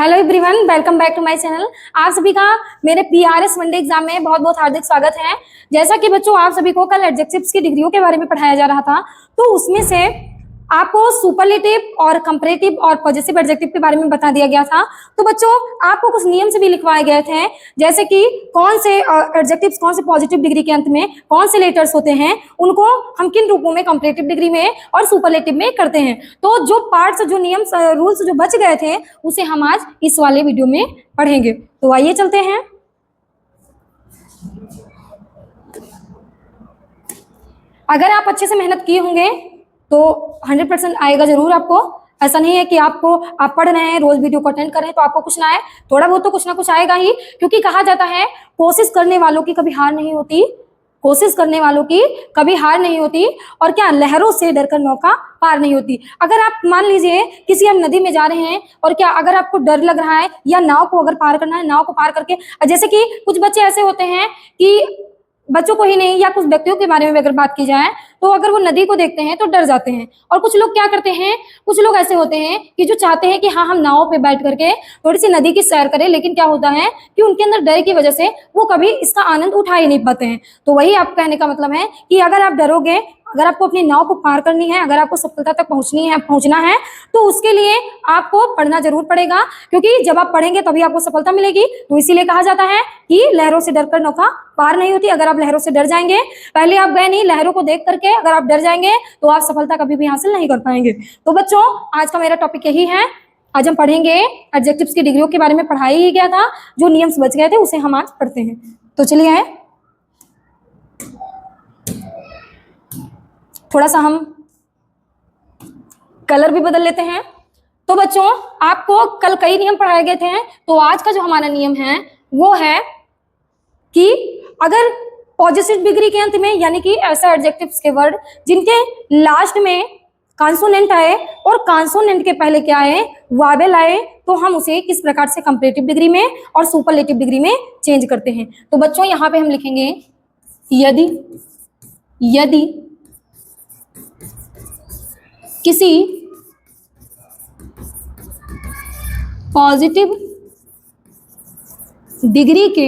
Hello everyone, welcome back to my channel. आप सभी का मेरे पीआरएस वनडे एग्जाम में बहुत बहुत हार्दिक स्वागत है। जैसा कि बच्चों आप सभी को कल एडजेक्टिव्स की डिग्रियों के बारे में पढ़ाया जा रहा था, तो उसमें से आपको सुपरलेटिव और कंपैरेटिव और पॉजिटिव एडजेक्टिव के बारे में बता दिया गया था। तो बच्चों आपको कुछ नियम से भी लिखवाए गए थे, जैसे कि कौन से एडजेक्टिव्स कौन से पॉजिटिव डिग्री के अंत में कौन से लेटर्स होते हैं, उनको हम किन रूपों में कंपैरेटिव डिग्री में और सुपरलेटिव में करते हैं। तो जो पार्ट्स, जो नियम रूल्स जो बच गए थे, उसे हम आज इस वाले वीडियो में पढ़ेंगे। तो आइए चलते हैं। अगर आप अच्छे से मेहनत किए होंगे तो 100% आएगा जरूर आपको। ऐसा नहीं है कि आप पढ़ रहे हैं, रोज वीडियो को अटेंड कर रहे हैं तो आपको कुछ ना आए। थोड़ा बहुत तो कुछ ना कुछ आएगा ही, क्योंकि कहा जाता है कोशिश करने वालों की कभी हार नहीं होती, कोशिश करने वालों की कभी हार नहीं होती। और क्या, लहरों से डरकर नौका पार नहीं होती। अगर आप मान लीजिए किसी आप नदी में जा रहे हैं और क्या अगर आपको डर लग रहा है या नाव को अगर पार करना है, नाव को पार करके, जैसे कि कुछ बच्चे ऐसे होते हैं कि बच्चों को ही नहीं या कुछ व्यक्तियों के बारे में अगर बात की जाए तो अगर वो नदी को देखते हैं तो डर जाते हैं। और कुछ लोग क्या करते हैं, कुछ लोग ऐसे होते हैं कि जो चाहते हैं कि हाँ हम नाव पे बैठ करके थोड़ी सी नदी की सैर करें, लेकिन क्या होता है कि उनके अंदर डर की वजह से वो कभी इसका आनंद उठा ही नहीं पाते हैं। तो वही आप कहने का मतलब है कि अगर आप डरोगे, अगर आपको अपनी नाव को पार करनी है, अगर आपको सफलता तक पहुंचना है तो उसके लिए आपको पढ़ना जरूर पड़ेगा, क्योंकि जब आप पढ़ेंगे तभी आपको सफलता मिलेगी। तो इसीलिए कहा जाता है कि लहरों से डरकर नौका पार नहीं होती। अगर आप लहरों से डर जाएंगे, पहले आप गए नहीं, लहरों को देख करके अगर आप डर जाएंगे तो आप सफलता कभी भी हासिल नहीं कर पाएंगे। तो बच्चों आज का मेरा टॉपिक यही है। आज हम पढ़ेंगे एडजेक्टिव्स की डिग्रियों के बारे में, पढ़ाई ही गया था, जो नियम्स बच गए थे उसे हम आज पढ़ते हैं। तो चलिए आए, थोड़ा सा हम कलर भी बदल लेते हैं। तो बच्चों आपको कल कई नियम पढ़ाए गए थे, तो आज का जो हमारा नियम है वो है कि अगर पॉजिटिव डिग्री के अंत में, यानी कि ऐसा एडजेक्टिव्स के वर्ड जिनके लास्ट में कॉन्सोनेंट आए और कॉन्सोनेंट के पहले क्या आए, वावेल आए, तो हम उसे किस प्रकार से कंपैरेटिव डिग्री में और सुपरलेटिव डिग्री में चेंज करते हैं। तो बच्चों यहाँ पे हम लिखेंगे यदि किसी पॉजिटिव डिग्री के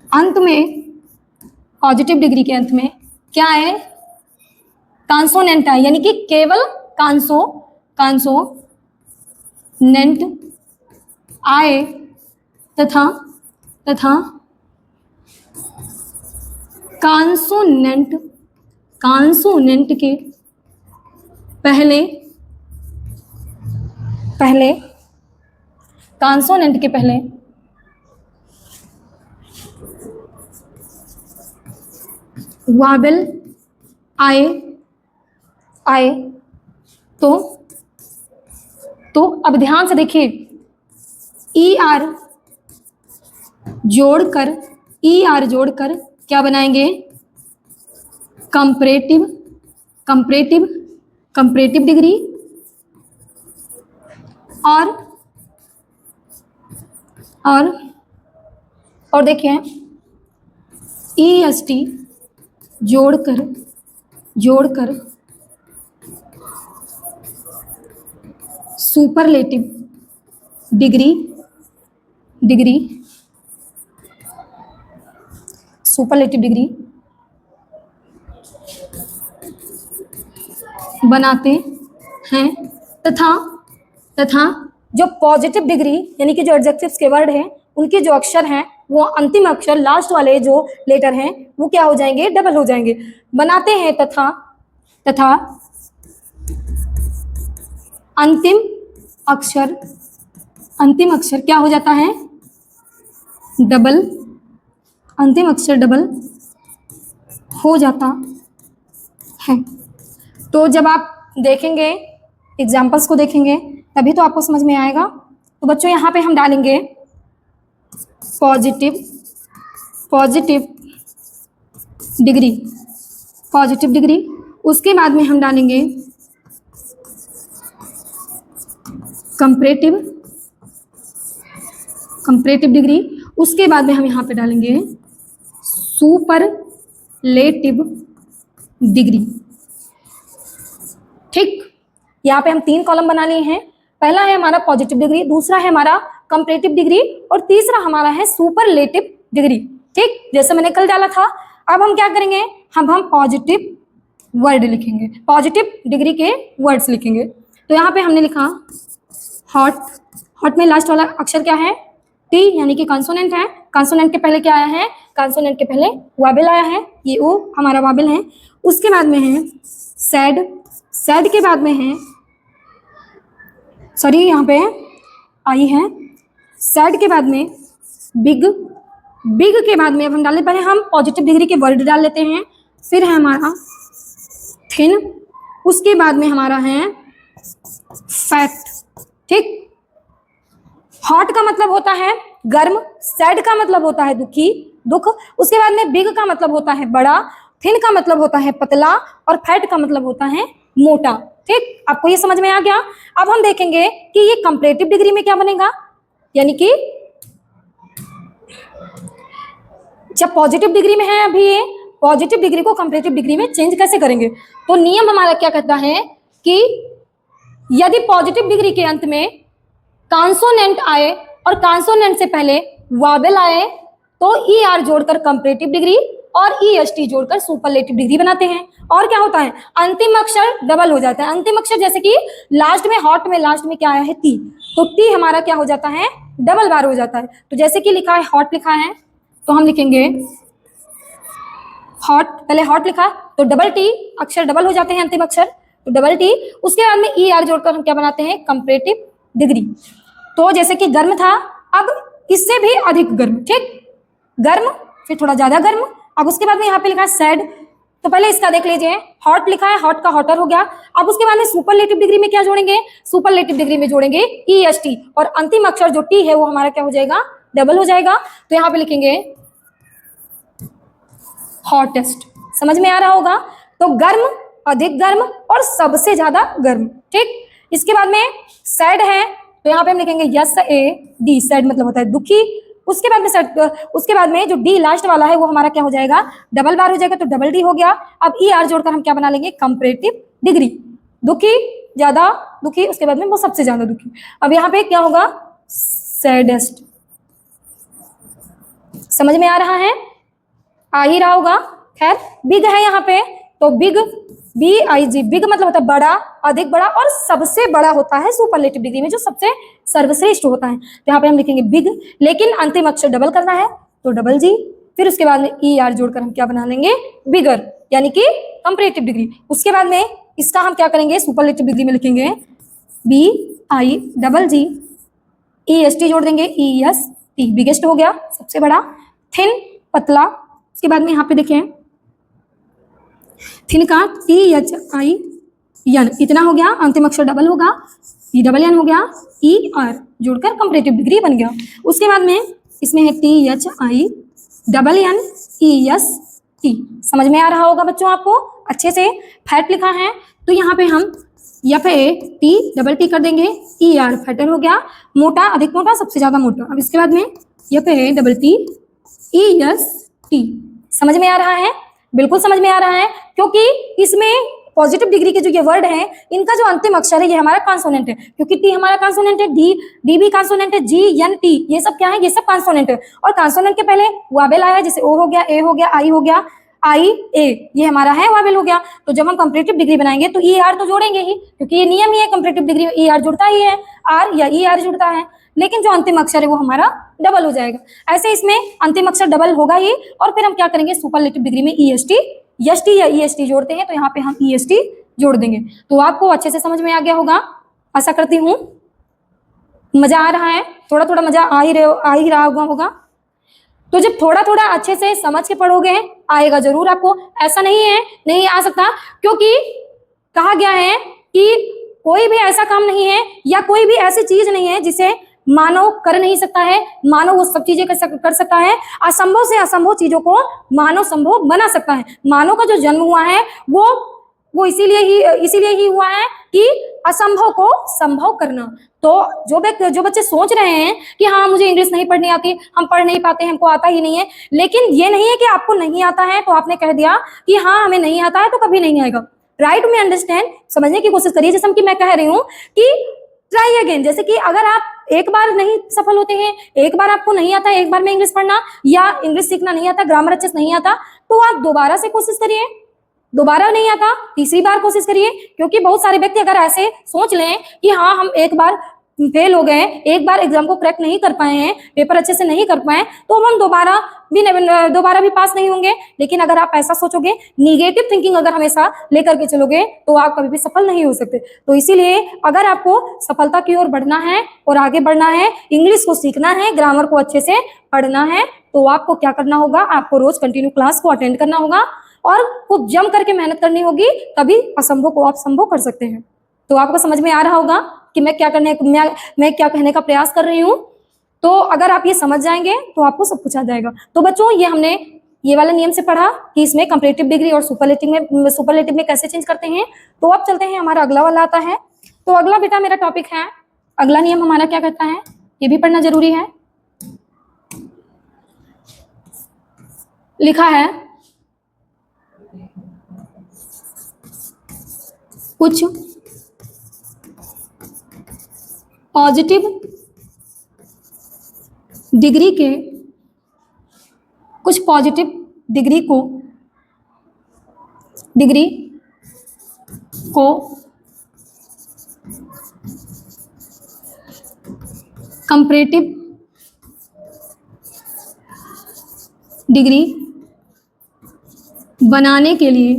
अंत में, पॉजिटिव डिग्री के अंत में क्या है, कॉन्सोनेंट है, यानी कि केवल कॉन्सोनेंट आए तथा कॉन्सोनेंट के पहले कॉन्सोनेंट के पहले वावेल आए तो अब ध्यान से देखिए, ER जोड़कर क्या बनाएंगे, कंपैरेटिव डिग्री, और देखिए EST जोड़कर सुपरलेटिव डिग्री बनाते हैं तथा जो पॉजिटिव डिग्री, यानी कि जो एडजेक्टिव्स के वर्ड हैं उनके जो अक्षर हैं वो अंतिम अक्षर, लास्ट वाले जो लेटर हैं वो क्या हो जाएंगे, डबल हो जाएंगे। बनाते हैं तथा अंतिम अक्षर क्या हो जाता है, डबल, अंतिम अक्षर डबल हो जाता है। तो जब आप देखेंगे, एग्जाम्पल्स को देखेंगे, तभी तो आपको समझ में आएगा। तो बच्चों यहाँ पे हम डालेंगे पॉजिटिव डिग्री, उसके बाद में हम डालेंगे कंपैरेटिव डिग्री, उसके बाद में हम यहाँ पे डालेंगे सुपरलेटिव डिग्री। ठीक, यहाँ पे हम 3 कॉलम बना लिए हैं। पहला है हमारा पॉजिटिव डिग्री, दूसरा है हमारा कंपैरेटिव डिग्री और तीसरा हमारा है सुपरलेटिव डिग्री। ठीक, जैसे मैंने कल डाला था। अब हम क्या करेंगे, हम पॉजिटिव वर्ड लिखेंगे, पॉजिटिव डिग्री के वर्ड्स लिखेंगे। तो यहाँ पे हमने लिखा हॉट, हॉट में लास्ट वाला अक्षर क्या है, टी, यानी कि कॉन्सोनेंट है। कॉन्सोनेंट के पहले क्या आया है, कॉन्सोनेंट के पहले वाबल आया है, ये ओ हमारा वाबल है। उसके बाद में है सैड, सैड के बाद में है, सॉरी यहाँ पे आई है, सैड के बाद में बिग, बिग के बाद में अब हम डालने, पहले हम पॉजिटिव डिग्री के वर्ड डाल लेते हैं। फिर है हमारा थिन, उसके बाद में हमारा है फैट। ठीक, हॉट का मतलब होता है गर्म, सैड का मतलब होता है दुखी, दुख। उसके बाद में बिग का मतलब होता है बड़ा, थिन का मतलब होता है पतला और फैट का मतलब होता है मोटा। ठीक, आपको ये समझ में आ गया। अब हम देखेंगे कि ये कंपैरेटिव डिग्री में क्या बनेगा, यानी कि जब पॉजिटिव डिग्री में है अभी ये, पॉजिटिव डिग्री को कंपैरेटिव डिग्री में चेंज कैसे करेंगे। तो नियम हमारा क्या कहता है कि यदि पॉजिटिव डिग्री के अंत में कॉन्सोनेंट आए और कॉन्सोनेंट से पहले वावेल आए तो ई आर जोड़कर कंपैरेटिव डिग्री और ई एस टी जोड़कर सुपरलेटिव डिग्री बनाते हैं। और क्या होता है, अंतिम अक्षर डबल हो जाता है। अंतिम अक्षर जैसे कि लास्ट में, हॉट में लास्ट में क्या आया है, टी, तो टी हमारा क्या हो जाता है, डबल बार हो जाता है। तो जैसे कि लिखा है हॉट लिखा है तो हम लिखेंगे हॉट, पहले हॉट लिखा तो डबल टी, अक्षर डबल हो जाते हैं अंतिम अक्षर, तो डबल टी। उसके बाद में ई आर जोड़कर हम क्या बनाते हैं, कंपैरेटिव डिग्री। तो जैसे कि गर्म था, अब इससे भी अधिक गर्म, ठीक, गर्म फिर थोड़ा ज्यादा गर्म। अब उसके बाद में यहाँ पे लिखा है सैड, तो पहले इसका देख लीजिए, हॉट लिखा है, हॉट का हॉटर हो गया। अब उसके बाद में सुपरलेटिव डिग्री में क्या जोड़ेंगे, सुपरलेटिव डिग्री में जोड़ेंगे ई एस टी, और अंतिम अक्षर जो टी है वो हमारा क्या हो जाएगा, डबल हो जाएगा। तो यहाँ पे लिखेंगे हॉटेस्ट। समझ में आ रहा होगा। तो गर्म, अधिक गर्म और सबसे ज्यादा गर्म। ठीक, इसके बाद में सैड है तो यहाँ पे हम लिखेंगे यस ए डी, सैड मतलब होता है दुखी। उसके बाद में सैड, उसके बाद में जो डी लास्ट वाला है वो हमारा क्या हो जाएगा, डबल बार हो जाएगा, तो डबल डी हो गया। अब ई आर जोड़कर हम क्या बना लेंगे, कंपैरेटिव डिग्री। दुखी, ज्यादा दुखी, उसके बाद में वो सबसे ज्यादा दुखी। अब यहाँ पे क्या होगा, सैडेस्ट। समझ में आ रहा है, आ ही रहा होगा। खैर, बिग है यहाँ पे तो big, B I G, big मतलब होता है बड़ा, अधिक बड़ा और सबसे बड़ा होता है सुपरलेटिव डिग्री में, जो सबसे सर्वश्रेष्ठ होता है। तो यहाँ पे हम लिखेंगे बिग, लेकिन अंतिम अक्षर डबल करना है तो डबल जी। फिर उसके बाद में ई आर जोड़कर हम क्या बना लेंगे, बिगर, यानी कि कंपैरेटिव डिग्री। उसके बाद में इसका हम क्या करेंगे, सुपरलेटिव डिग्री में लिखेंगे B I double G, E S T जोड़ देंगे, ई एस टी, बिगेस्ट हो गया, सबसे बड़ा। थिन, पतला। उसके बाद में यहाँ पे देखें थिन का टी एच आई एन, इतना हो गया, अंतिम अक्षर डबल होगा, ई डबल एन हो गया, ई आर जोड़कर कंपैरेटिव डिग्री बन गया। उसके बाद में इसमें है T H I double N E S T. समझ में आ रहा होगा बच्चों आपको अच्छे से। फैट लिखा है तो यहाँ पे हम या फिर टी डबल टी कर देंगे, ई आर फैटर हो गया, मोटा, अधिक मोटा, सबसे ज्यादा मोटा। अब इसके बाद में या फिर double T E S T. समझ में आ रहा है, बिल्कुल समझ में आ रहा है, क्योंकि इसमें पॉजिटिव डिग्री के जो ये वर्ड है इनका जो अंतिम अक्षर है ये हमारा कॉन्सोनेंट है, क्योंकि टी हमारा कॉन्सोनेंट है, डी भी कॉन्सोनेंट है, जी एन टी ये सब क्या है, ये सब कॉन्सोनेंट है। और कॉन्सोनेंट के पहले वावेल आया, जैसे ओ हो गया, ए हो गया, आई हो गया, आई ए, ये हमारा है वावेल हो गया। तो जब हम कंपैरेटिव डिग्री बनाएंगे तो ई आर तो जोड़ेंगे ही, क्योंकि ये नियम ही है, कंपैरेटिव डिग्री में ई आर जुड़ता ही है, आर या ई आर जुड़ता है, लेकिन जो अंतिम अक्षर है वो हमारा डबल हो जाएगा। ऐसे इसमें अंतिम अक्षर डबल होगा ही, और फिर हम क्या करेंगे, सुपरलेटिव डिग्री में ई एस टी, एस टी या ई एस टी जोड़ते हैं, तो यहाँ पे हम ई एस टी जोड़ देंगे। तो आपको अच्छे से समझ में आ गया होगा, आशा करती हूँ। मजा आ रहा है, थोड़ा थोड़ा मजा आ ही रहा होगा। तो जब थोड़ा थोड़ा अच्छे से समझ के पढ़ोगे आएगा जरूर आपको, ऐसा नहीं है नहीं आ सकता, क्योंकि कहा गया है कि कोई भी ऐसा काम नहीं है या कोई भी ऐसी चीज नहीं है जिसे मानव कर नहीं सकता है। मानव वो सब चीजें कर सकता है, असंभव से असंभव चीजों को मानव संभव बना सकता है। मानव का जो जन्म हुआ है वो इसीलिए ही हुआ है कि असंभव को संभव करना। तो जो बच्चे सोच रहे हैं कि हाँ मुझे इंग्लिश नहीं पढ़नी आती, हम पढ़ नहीं पाते, हमको आता ही नहीं है, लेकिन ये नहीं है कि आपको नहीं आता है तो आपने कह दिया कि हाँ हमें नहीं आता है तो कभी नहीं आएगा। ट्राई टू मी अंडरस्टैंड, समझने की कोशिश करिए। जैसे कि मैं कह रही हूँ कि ट्राई अगेन, जैसे कि अगर आप एक बार नहीं सफल होते हैं, एक बार आपको नहीं आता, एक बार में इंग्लिश पढ़ना या इंग्लिश सीखना नहीं आता, ग्रामर अच्छे से नहीं आता, तो आप दोबारा से कोशिश करिए। दोबारा नहीं आता, तीसरी बार कोशिश करिए। क्योंकि बहुत सारे व्यक्ति अगर ऐसे सोच लें कि हाँ हम एक बार फेल हो गए, एक बार एग्जाम को क्रैक नहीं कर पाए हैं, पेपर अच्छे से नहीं कर पाए, तो हम दोबारा भी पास नहीं होंगे। लेकिन अगर आप ऐसा सोचोगे, निगेटिव थिंकिंग अगर हमेशा लेकर के चलोगे, तो आप कभी भी सफल नहीं हो सकते। तो इसीलिए अगर आपको सफलता की ओर बढ़ना है और आगे बढ़ना है, इंग्लिश को सीखना है, ग्रामर को अच्छे से पढ़ना है, तो आपको क्या करना होगा, आपको रोज कंटिन्यू क्लास को अटेंड करना होगा और खूब जम करके मेहनत करनी होगी, तभी असंभव को आप संभव कर सकते हैं। तो आपको समझ में आ रहा होगा कि मैं क्या कहने का प्रयास कर रही हूँ। तो अगर आप ये समझ जाएंगे तो आपको सब कुछ आ जाएगा। तो बच्चों, ये हमने ये वाला नियम से पढ़ा कि इसमें कंपैरेटिव डिग्री और सुपरलेटिव में कैसे चेंज करते हैं। तो अब चलते हैं, हमारा अगला वाला आता है। तो अगला बेटा मेरा टॉपिक है, अगला नियम हमारा क्या कहता है, ये भी पढ़ना जरूरी है। लिखा है, कुछ पॉजिटिव डिग्री को कंपैरेटिव डिग्री बनाने के लिए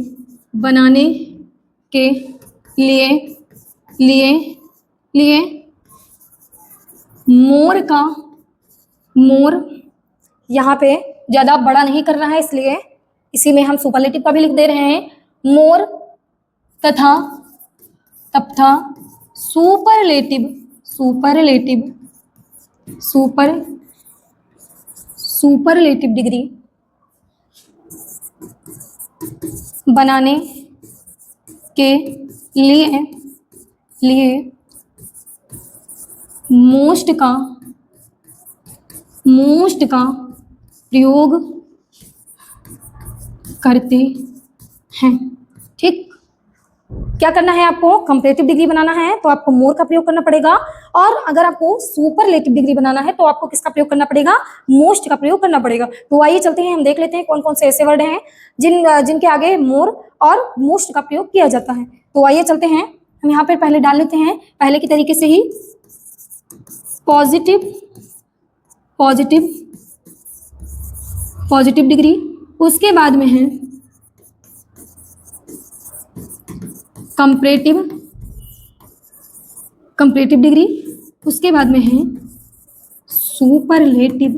मोर यहाँ पे ज्यादा बड़ा नहीं कर रहा है, इसलिए इसी में हम सुपरलेटिव का भी लिख दे रहे हैं। मोर तथा सुपरलेटिव डिग्री बनाने के लिए मोस्ट का प्रयोग करते हैं। ठीक, क्या करना है आपको, कंपैरेटिव डिग्री बनाना है तो आपको मोर का प्रयोग करना पड़ेगा, और अगर आपको सुपरलेटिव डिग्री बनाना है तो आपको किसका प्रयोग करना पड़ेगा, मोस्ट का प्रयोग करना पड़ेगा। तो आइए चलते हैं, हम देख लेते हैं कौन कौन से ऐसे वर्ड हैं जिनके आगे मोर और मोस्ट का प्रयोग किया जाता है। तो आइए चलते हैं, हम यहाँ पे पहले डाल लेते हैं पहले की तरीके से ही, पॉजिटिव डिग्री, उसके बाद में है कंपैरेटिव डिग्री, उसके बाद में है सुपरलेटिव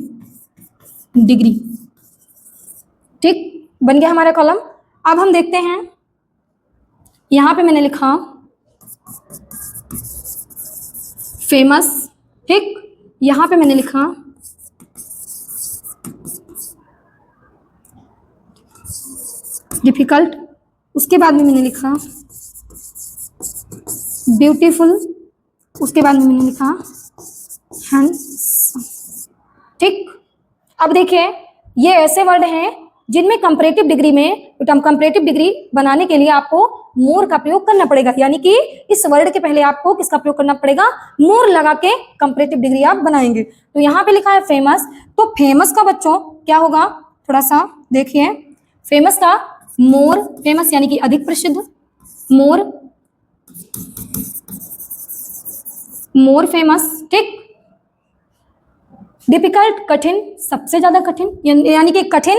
डिग्री। ठीक, बन गया हमारा कॉलम। अब हम देखते हैं, यहां पे मैंने लिखा फेमस। ठीक, यहां पे मैंने लिखा डिफिकल्ट, उसके बाद में मैंने लिखा ब्यूटीफुल, उसके बाद में मैंने लिखा हैंडसम। ठीक, अब देखिए, ये ऐसे वर्ड हैं जिनमें कंपैरेटिव डिग्री बनाने के लिए आपको मोर का प्रयोग करना पड़ेगा, यानी कि इस वर्ड के पहले आपको किसका प्रयोग करना पड़ेगा, मोर लगा के कंपैरेटिव डिग्री आप बनाएंगे। तो यहाँ पे लिखा है फेमस, तो फेमस का बच्चों क्या होगा, थोड़ा सा देखिए, फेमस का मोर, फेमस यानी कि अधिक प्रसिद्ध, मोर फेमस। ठीक, डिफिकल्ट कठिन, सबसे ज्यादा कठिन, यानी कि कठिन,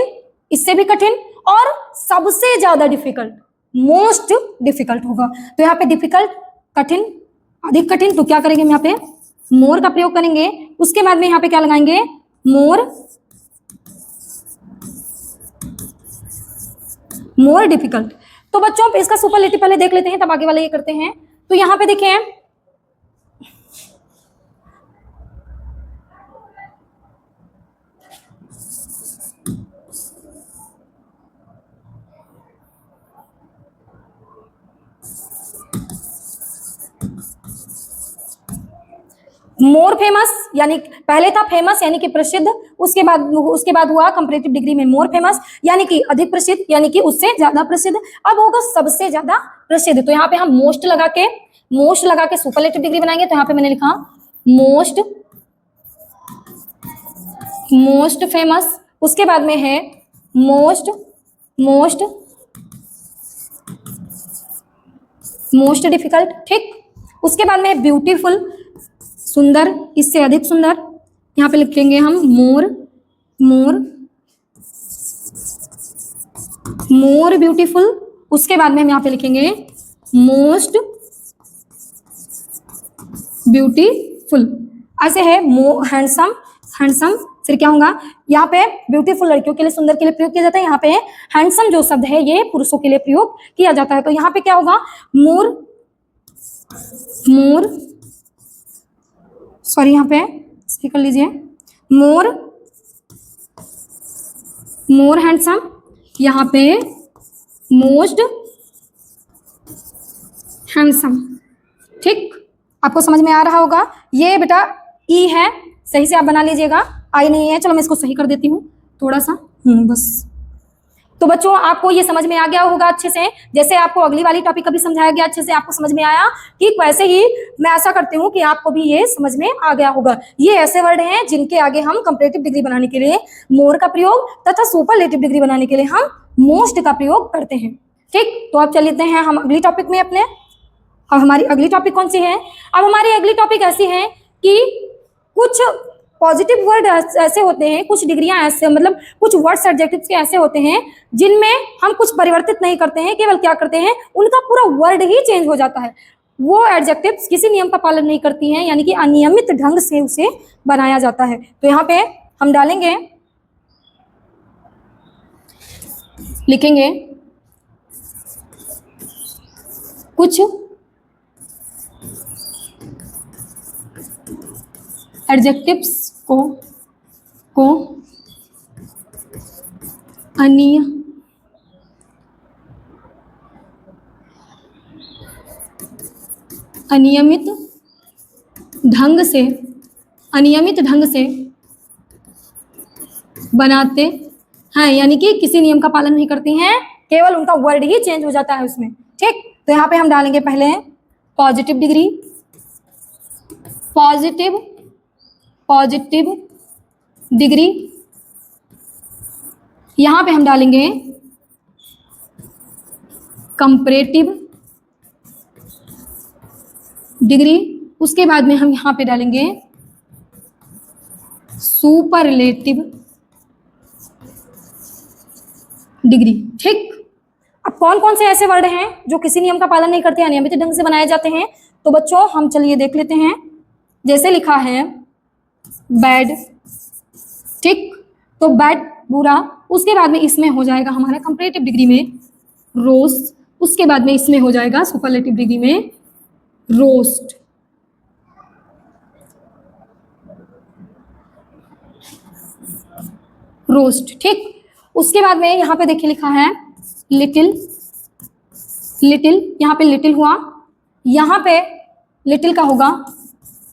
इससे भी कठिन, और सबसे ज्यादा डिफिकल्ट, मोस्ट डिफिकल्ट होगा। तो यहाँ पे डिफिकल्ट, कठिन, अधिक कठिन, तो क्या करेंगे हम यहाँ पे मोर का प्रयोग करेंगे। उसके बाद में यहाँ पे क्या लगाएंगे, मोर डिफिकल्ट। तो बच्चों इसका सुपरलेटिव पहले देख लेते हैं, तब आगे वाले ये करते हैं। तो यहाँ पे देखें, मोर फेमस यानी पहले था फेमस यानी कि प्रसिद्ध, उसके बाद हुआ कंपैरेटिव डिग्री में मोर फेमस यानी कि अधिक प्रसिद्ध यानी कि उससे ज्यादा प्रसिद्ध, अब होगा सबसे ज्यादा प्रसिद्ध। तो यहाँ पे हम मोस्ट लगा के सुपरलेटिव डिग्री बनाएंगे। तो यहाँ पे मैंने लिखा मोस्ट फेमस, उसके बाद में है मोस्ट डिफिकल्ट, ठीक। उसके बाद में ब्यूटीफुल, सुंदर, इससे अधिक सुंदर, यहाँ पे लिखेंगे हम मोर ब्यूटीफुल। उसके बाद में हम यहाँ पे लिखेंगे मोस्ट ब्यूटीफुल। ऐसे है हैंडसम, फिर क्या होगा, यहाँ पे ब्यूटीफुल लड़कियों के लिए, सुंदर के लिए प्रयोग किया जाता है। यहाँ पे हैंडसम जो शब्द है ये पुरुषों के लिए प्रयोग किया जाता है। तो यहाँ पे क्या होगा, सॉरी यहाँ पे सही कर लीजिए, मोर हैंडसम, यहाँ पे मोस्ट हैंडसम, ठीक। आपको समझ में आ रहा होगा। ये बेटा ई है, सही से आप बना लीजिएगा, आई नहीं है, चलो मैं इसको सही कर देती हूँ थोड़ा सा, बस। तो बच्चों आपको ये समझ में आ गया होगा अच्छे से, जैसे आपको अगली वाली टॉपिक का भी समझाया गया, अच्छे से आपको समझ में आया। ठीक वैसे ही मैं आशा करती हूँ कि आपको भी ये समझ में आ गया होगा। ये ऐसे वर्ड हैं जिनके आगे हम कंपैरेटिव डिग्री बनाने के लिए मोर का प्रयोग तथा सुपरलेटिव डिग्री बनाने के लिए हम मोस्ट का प्रयोग करते हैं, ठीक। तो अब चलते हैं हम अगली टॉपिक में अपने। अब हमारी अगली टॉपिक कौन सी है, अब हमारी अगली टॉपिक ऐसी है कि कुछ पॉजिटिव वर्ड ऐसे होते हैं, कुछ डिग्रियां ऐसे, मतलब कुछ वर्ड्स एडजेक्टिव्स के ऐसे होते हैं जिनमें हम कुछ परिवर्तित नहीं करते हैं, केवल क्या करते हैं, उनका पूरा वर्ड ही चेंज हो जाता है। वो एडजेक्टिव्स किसी नियम का पालन नहीं करती हैं, यानी कि अनियमित ढंग से उसे बनाया जाता है। तो यहाँ पे हम डालेंगे, लिखेंगे कुछ एडजेक्टिव्स को अनियमित ढंग से बनाते हैं, यानी कि किसी नियम का पालन नहीं करती हैं, केवल उनका वर्ड ही चेंज हो जाता है उसमें, ठीक। तो यहाँ पे हम डालेंगे पहले पॉजिटिव डिग्री, यहाँ पे हम डालेंगे कंपैरेटिव डिग्री, उसके बाद में हम यहाँ पे डालेंगे सुपरलेटिव डिग्री, ठीक। अब कौन कौन से ऐसे वर्ड हैं जो किसी नियम का पालन नहीं करते, अनियमित ढंग से बनाए जाते हैं, तो बच्चों हम चलिए देख लेते हैं। जैसे लिखा है बैड, ठीक। तो बैड बुरा, उसके बाद में इसमें हो जाएगा हमारा कंपैरेटिव डिग्री में रोस्ट, उसके बाद में इसमें हो जाएगा सुपरलेटिव डिग्री में रोस्ट, ठीक। उसके बाद में यहाँ पे देखिए लिखा है लिटिल, यहाँ पे लिटिल हुआ, यहाँ पे लिटिल का होगा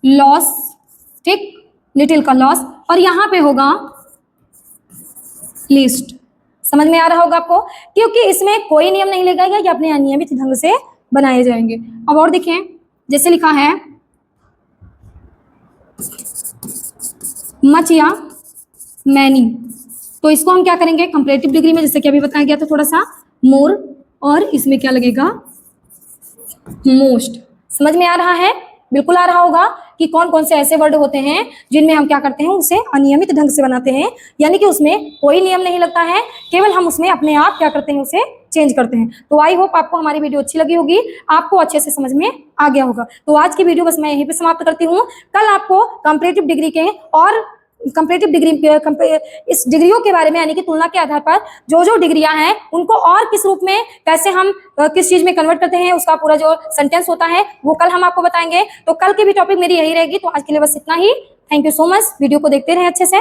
लॉस, ठीक, लिटिल का लॉस, और यहाँ पे होगा लिस्ट। समझ में आ रहा होगा आपको, क्योंकि इसमें कोई नियम नहीं लगाएगा, ये अपने अनियमित ढंग से बनाए जाएंगे। अब और देखिए, जैसे लिखा है मच या मैनी, तो इसको हम क्या करेंगे कंपैरेटिव डिग्री में, जैसे कि अभी बताया गया था थोड़ा सा मोर, और इसमें क्या लगेगा मोस्ट। समझ में आ रहा है, बिल्कुल आ रहा होगा कि कौन कौन से ऐसे वर्ड होते हैं जिनमें हम क्या करते हैं, उसे अनियमित ढंग से बनाते हैं, यानी कि उसमें कोई नियम नहीं लगता है, केवल हम उसमें अपने आप क्या करते हैं, उसे चेंज करते हैं। तो आई होप आपको हमारी वीडियो अच्छी लगी होगी, आपको अच्छे से समझ में आ गया होगा। तो आज की वीडियो बस मैं यहीं पे समाप्त करती हूँ। कल आपको कंपैरेटिव डिग्री के और कंपैरेटिव डिग्री इस डिग्रियों के बारे में, यानी कि तुलना के आधार पर जो जो डिग्रियां हैं उनको और किस रूप में, कैसे हम किस चीज में कन्वर्ट करते हैं, उसका पूरा जो सेंटेंस होता है वो कल हम आपको बताएंगे। तो कल की भी टॉपिक मेरी यही रहेगी। तो आज के लिए बस इतना ही। Thank you so much. Video को देखते रहें अच्छे से।